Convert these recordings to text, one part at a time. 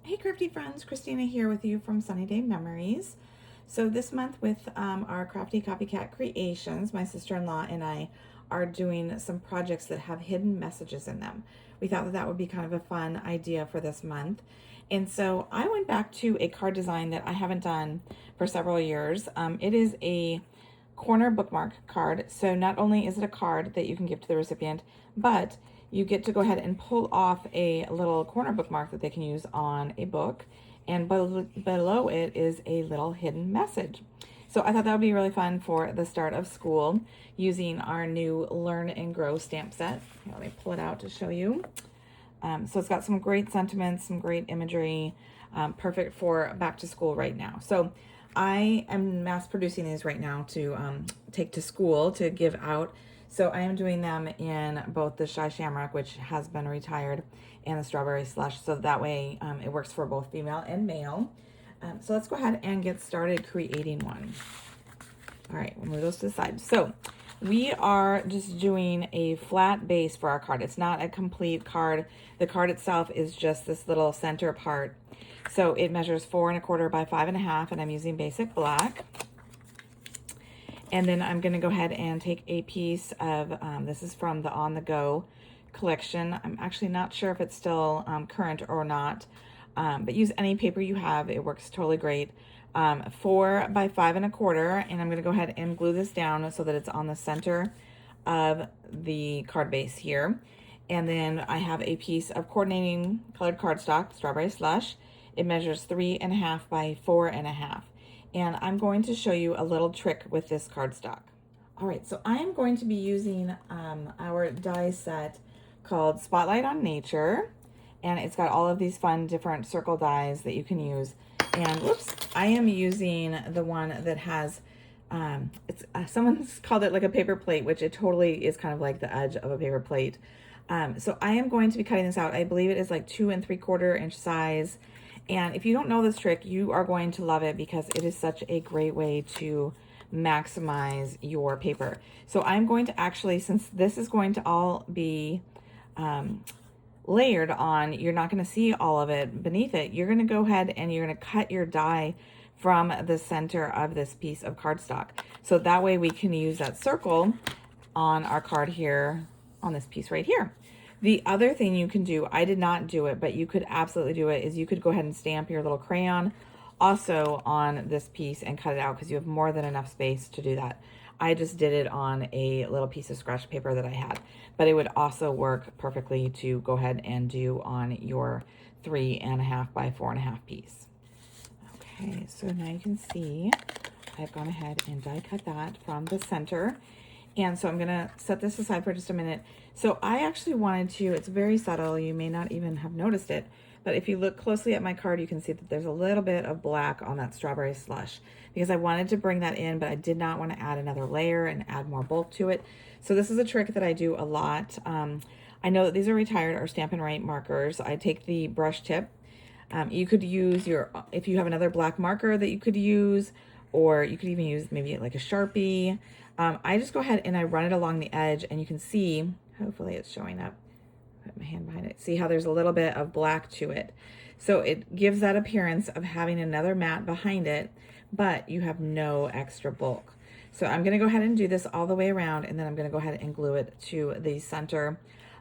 Hey crafty friends, Christina here with you from SunnyDay Memories. So this month with our Crafty Copycat Creations, my sister-in-law and I are doing some projects that have hidden messages in them. We thought that that would be kind of a fun idea for this month. And so I went back to a card design that I haven't done for several years. It is a corner bookmark card. So not only is it a card that you can give to the recipient, but you get to go ahead and pull off a little corner bookmark that they can use on a book. And below it is a little hidden message. So I thought that would be really fun for the start of school using our new Learn and Grow stamp set. Here, let me pull it out to show you. So it's got some great sentiments, some great imagery, perfect for back to school right now. So I am mass producing these right now to take to school to give out. So I am doing them in both the Shy Shamrock, which has been retired, and the Strawberry Slush. So that way it works for both female and male. So let's go ahead and get started creating one. All right, we'll move those to the side. So we are just doing a flat base for our card. It's not a complete card. The card itself is just this little center part. So it measures 4 1/4 by 5 1/2, and I'm using basic black. And then I'm going to go ahead and take a piece of, this is from the On The Go collection. I'm actually not sure if it's still current or not, but use any paper you have. It works totally great. 4 by 5 1/4, and I'm going to go ahead and glue this down so that it's on the center of the card base here. And then I have a piece of coordinating colored cardstock, Strawberry Slush. It measures 3 1/2 by 4 1/2. And I'm going to show you a little trick with this cardstock. All right, so I am going to be using our die set called Spotlight on Nature, and it's got all of these fun different circle dies that you can use. And whoops, I am using the one that has, someone's called it like a paper plate, which it totally is kind of like the edge of a paper plate. So I am going to be cutting this out. I believe it is like 2 3/4 inch size. And if you don't know this trick, you are going to love it because it is such a great way to maximize your paper. So I'm going to actually, since this is going to all be layered on, you're not going to see all of it beneath it. You're going to go ahead and you're going to cut your die from the center of this piece of cardstock. So that way we can use that circle on our card here on this piece right here. The other thing you can do, I did not do it, but you could absolutely do it, is you could go ahead and stamp your little crayon also on this piece and cut it out because you have more than enough space to do that. I just did it on a little piece of scratch paper that I had, but it would also work perfectly to go ahead and do on your 3 1/2 by 4 1/2 piece. Okay, so now you can see I've gone ahead and die cut that from the center. And so I'm going to set this aside for just a minute. So I actually wanted to, it's very subtle, you may not even have noticed it, but if you look closely at my card, you can see that there's a little bit of black on that Strawberry Slush because I wanted to bring that in, but I did not want to add another layer and add more bulk to it. So this is a trick that I do a lot. I know that these are retired or Stampin' Up markers. I take the brush tip. You could use your, if you have another black marker that you could use, or you could even use maybe like a Sharpie. I just go ahead and I run it along the edge, and you can see, hopefully it's showing up, put my hand behind it, see how there's a little bit of black to it. So it gives that appearance of having another mat behind it, but you have no extra bulk. So I'm gonna go ahead and do this all the way around, and then I'm gonna go ahead and glue it to the center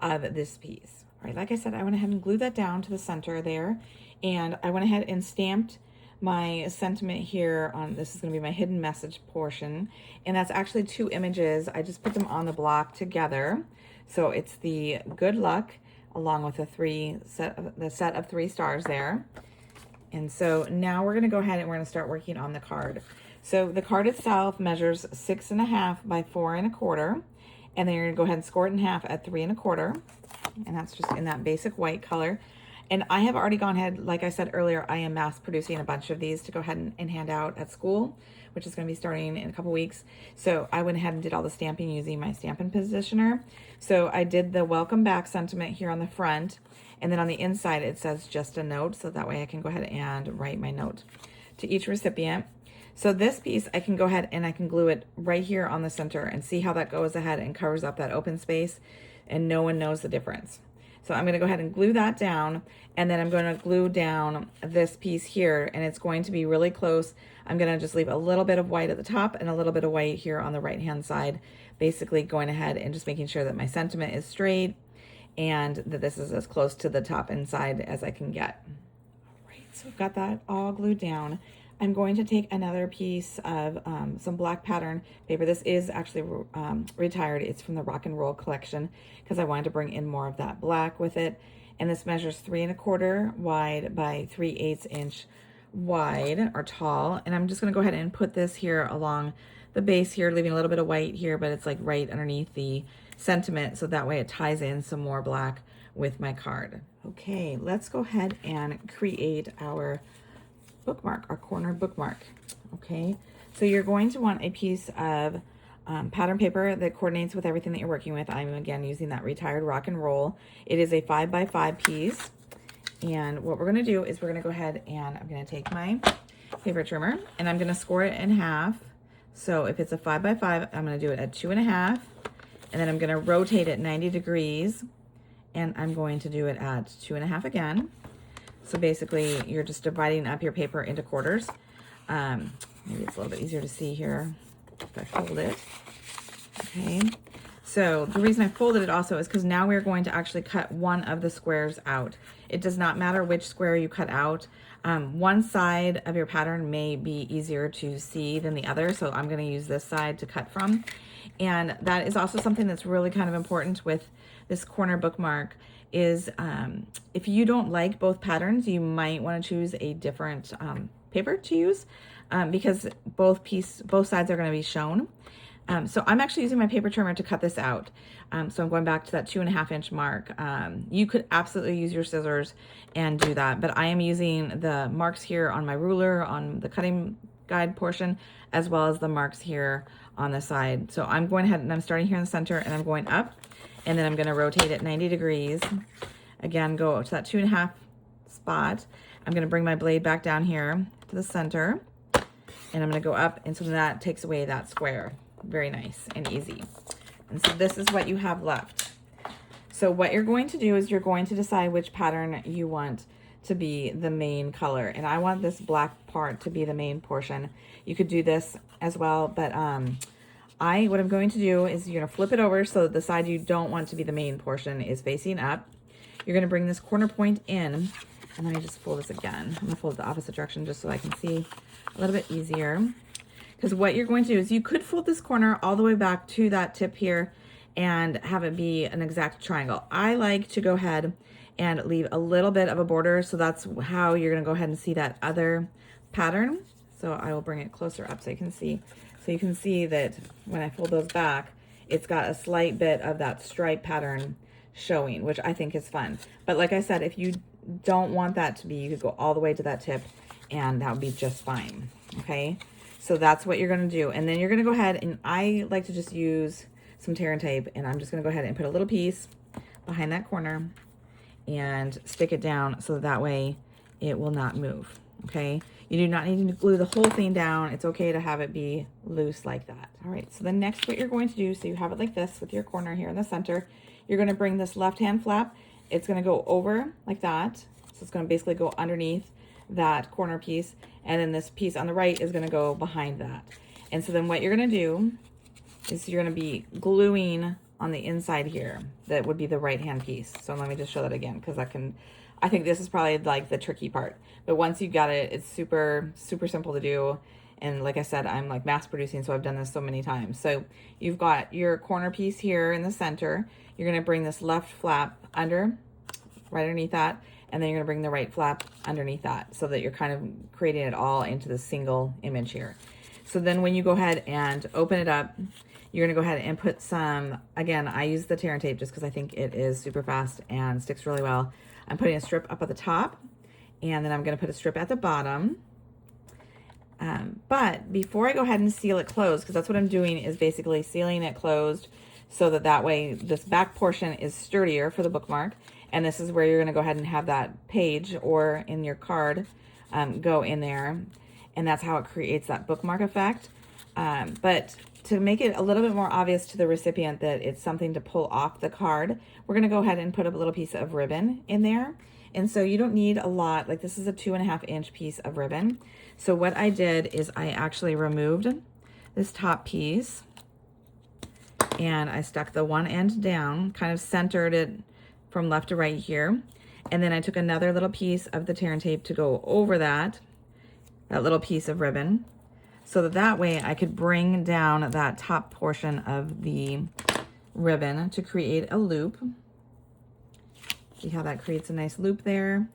of this piece. All right, like I said, I went ahead and glued that down to the center there, and I went ahead and stamped my sentiment here on, this is going to be my hidden message portion, and that's actually 2 images. I just put them on the block together. So it's the good luck along with the set of 3 stars there. And so now we're going to go ahead and we're going to start working on the card. So the card itself measures 6 1/2 by 4 1/4, and then you're going to go ahead and score it in half at 3 1/4, and that's just in that basic white color. And I have already gone ahead, like I said earlier, I am mass producing a bunch of these to go ahead and hand out at school, which is going to be starting in a couple weeks. So I went ahead and did all the stamping using my Stampin' Positioner. So I did the welcome back sentiment here on the front, and then on the inside it says just a note, so that way I can go ahead and write my note to each recipient. So this piece, I can go ahead and I can glue it right here on the center and see how that goes ahead and covers up that open space, and no one knows the difference. So I'm going to go ahead and glue that down, and then I'm going to glue down this piece here, and it's going to be really close. I'm going to just leave a little bit of white at the top and a little bit of white here on the right hand side, basically going ahead and just making sure that my sentiment is straight and that this is as close to the top and side as I can get. All right, so I've got that all glued down. I'm going to take another piece of some black pattern paper. This is actually retired. It's from the Rock and Roll collection because I wanted to bring in more of that black with it. And this measures 3 1/4 wide by 3/8 inch wide or tall. And I'm just going to go ahead and put this here along the base here, leaving a little bit of white here, but it's like right underneath the sentiment. So that way it ties in some more black with my card. Okay, let's go ahead and create our bookmark, our corner bookmark. Okay, so you're going to want a piece of pattern paper that coordinates with everything that you're working with. I'm again using that retired Rock and Roll. It is a 5 by 5 piece, and what we're going to do is we're going to go ahead and I'm going to take my paper trimmer and I'm going to score it in half. So if it's a 5 by 5, I'm going to do it at 2 1/2, and then I'm going to rotate it 90 degrees, and I'm going to do it at 2 1/2 again. So basically, you're just dividing up your paper into quarters. Maybe it's a little bit easier to see here if I fold it. Okay. So the reason I folded it also is because now we're going to actually cut one of the squares out. It does not matter which square you cut out. One side of your pattern may be easier to see than the other, so I'm going to use this side to cut from. And that is also something that's really kind of important with this corner bookmark is if you don't like both patterns, you might want to choose a different paper to use because both sides are going to be shown. So I'm actually using my paper trimmer to cut this out. So I'm going back to that 2 1/2 inch mark. You could absolutely use your scissors and do that, but I am using the marks here on my ruler on the cutting guide portion, as well as the marks here on the side. So I'm going ahead and I'm starting here in the center and I'm going up, and then I'm going to rotate it 90 degrees. Again, go to that 2 1/2 spot. I'm going to bring my blade back down here to the center, and I'm going to go up, and so that takes away that square. Very nice and easy. And so this is what you have left. So what you're going to do is you're going to decide which pattern you want to be the main color. And I want this black part to be the main portion. You could do this as well, but what I'm going to do is you're going to flip it over so that the side you don't want to be the main portion is facing up. You're going to bring this corner point in, and let me just fold this again. I'm going to fold it the opposite direction just so I can see a little bit easier. Because what you're going to do is you could fold this corner all the way back to that tip here and have it be an exact triangle. I like to go ahead and leave a little bit of a border, so that's how you're going to go ahead and see that other pattern. So I will bring it closer up so you can see. So you can see that when I fold those back, it's got a slight bit of that stripe pattern showing, which I think is fun. But like I said, if you don't want that to be, you could go all the way to that tip and that would be just fine. Okay. So that's what you're going to do. And then you're going to go ahead, and I like to just use some tear and tape, and I'm just going to go ahead and put a little piece behind that corner and stick it down so that way it will not move. Okay. You do not need to glue the whole thing down. It's okay to have it be loose like that. All right. So then next what you're going to do, so you have it like this with your corner here in the center, you're going to bring this left hand flap. It's going to go over like that. So it's going to basically go underneath that corner piece, and then this piece on the right is going to go behind that. And so then what you're going to do is you're going to be gluing on the inside here. That would be the right hand piece. So let me just show that again, because I think this is probably like the tricky part, but once you got it, it's super simple to do. And like I said, I'm like mass producing, so I've done this so many times. So you've got your corner piece here in the center. You're going to bring this left flap under, right underneath that, and then you're going to bring the right flap underneath that, so that you're kind of creating it all into the single image here. So then when you go ahead and open it up, you're going to go ahead and put some, again, I use the tear and tape just because I think it is super fast and sticks really well. I'm putting a strip up at the top, and then I'm going to put a strip at the bottom. But before I go ahead and seal it closed, because that's what I'm doing, is basically sealing it closed so that way this back portion is sturdier for the bookmark. And this is where you're going to go ahead and have that page or in your card go in there. And that's how it creates that bookmark effect. But to make it a little bit more obvious to the recipient that it's something to pull off the card, we're gonna go ahead and put a little piece of ribbon in there. And so you don't need a lot, like this is a 2.5 inch piece of ribbon. So what I did is I actually removed this top piece and I stuck the one end down, kind of centered it from left to right here. And then I took another little piece of the tear and tape to go over that little piece of ribbon, so that way I could bring down that top portion of the ribbon to create a loop. See how that creates a nice loop there,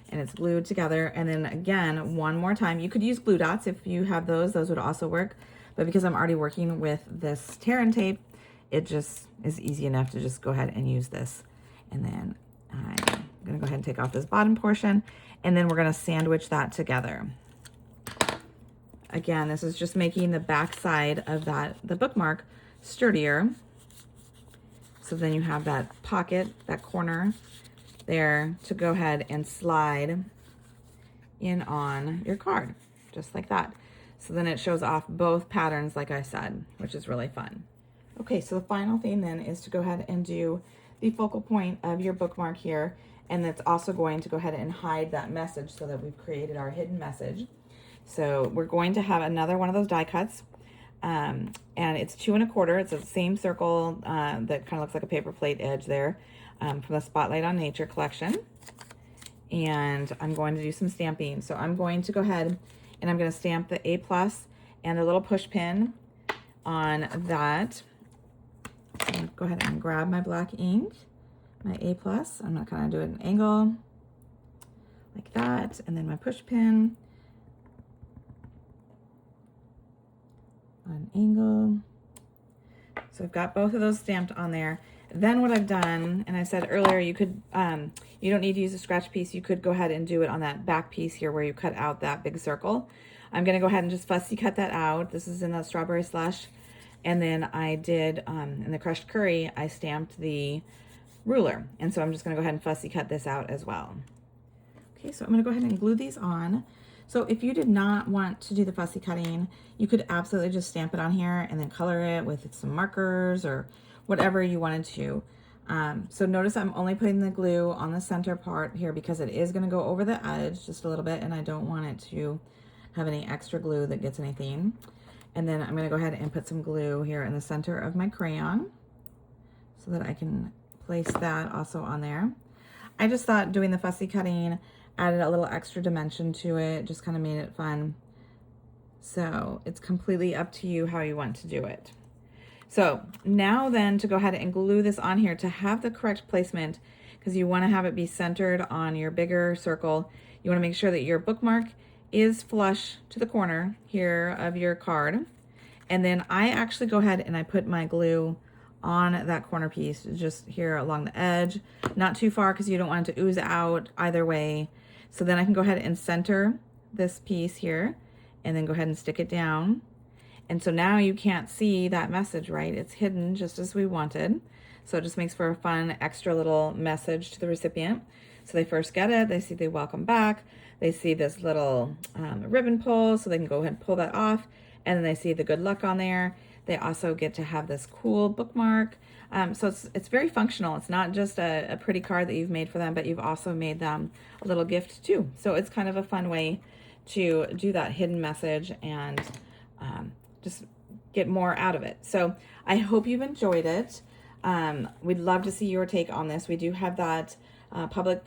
and it's glued together. And then again, one more time, you could use glue dots if you have those would also work. But because I'm already working with this tear and tape, it just is easy enough to just go ahead and use this. And then I'm gonna go ahead and take off this bottom portion, and then we're gonna sandwich that together. Again, this is just making the back side of the bookmark sturdier. So then you have that pocket, that corner there to go ahead and slide in on your card, just like that. So then it shows off both patterns, like I said, which is really fun. Okay, so the final thing then is to go ahead and do the focal point of your bookmark here, and it's also going to go ahead and hide that message so that we've created our hidden message. So we're going to have another one of those die cuts, and it's 2 1/4. It's the same circle that kind of looks like a paper plate edge there, from the Spotlight on Nature collection. And I'm going to do some stamping. So I'm going to go ahead and I'm going to stamp the A+ and the little push pin on that. I'm going to go ahead and grab my black ink, my A+. I'm going to kind of do it at an angle like that, and then my push pin. An angle. So I've got both of those stamped on there. Then what I've done, and I said earlier, you could, you don't need to use a scratch piece. You could go ahead and do it on that back piece here where you cut out that big circle. I'm gonna go ahead and just fussy cut that out. This is in the Strawberry Slush. And then I did, in the Crushed Curry, I stamped the ruler. And so I'm just gonna go ahead and fussy cut this out as well. Okay, so I'm gonna go ahead and glue these on. So if you did not want to do the fussy cutting, you could absolutely just stamp it on here and then color it with some markers or whatever you wanted to. So notice I'm only putting the glue on the center part here because it is going to go over the edge just a little bit, and I don't want it to have any extra glue that gets anything. And then I'm going to go ahead and put some glue here in the center of my crayon so that I can place that also on there. I just thought doing the fussy cutting added a little extra dimension to it, just kind of made it fun. So it's completely up to you how you want to do it. So now then, to go ahead and glue this on here to have the correct placement, because you want to have it be centered on your bigger circle. You want to make sure that your bookmark is flush to the corner here of your card. And then I actually go ahead and I put my glue on that corner piece, just here along the edge, not too far because you don't want it to ooze out either way. So then I can go ahead and center this piece here and then go ahead and stick it down. And so now you can't see that message, right? It's hidden just as we wanted. So it just makes for a fun extra little message to the recipient. So they first get it, they see they welcome back, they see this little ribbon pull, so they can go ahead and pull that off, and then they see the good luck on there. They also get to have this cool bookmark. So it's very functional. It's not just a pretty card that you've made for them, but you've also made them a little gift too. So it's kind of a fun way to do that hidden message and just get more out of it. So I hope you've enjoyed it. We'd love to see your take on this. We do have that public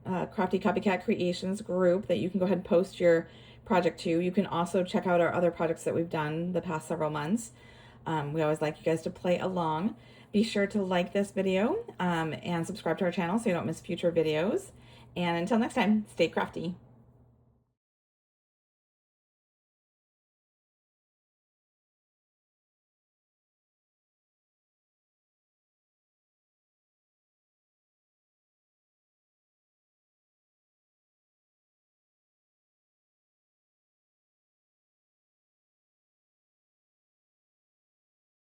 Crafty Copycat Creations group that you can go ahead and post your project to. You can also check out our other projects that we've done the past several months. We always like you guys to play along. Be sure to like this video and subscribe to our channel so you don't miss future videos. And until next time, stay crafty.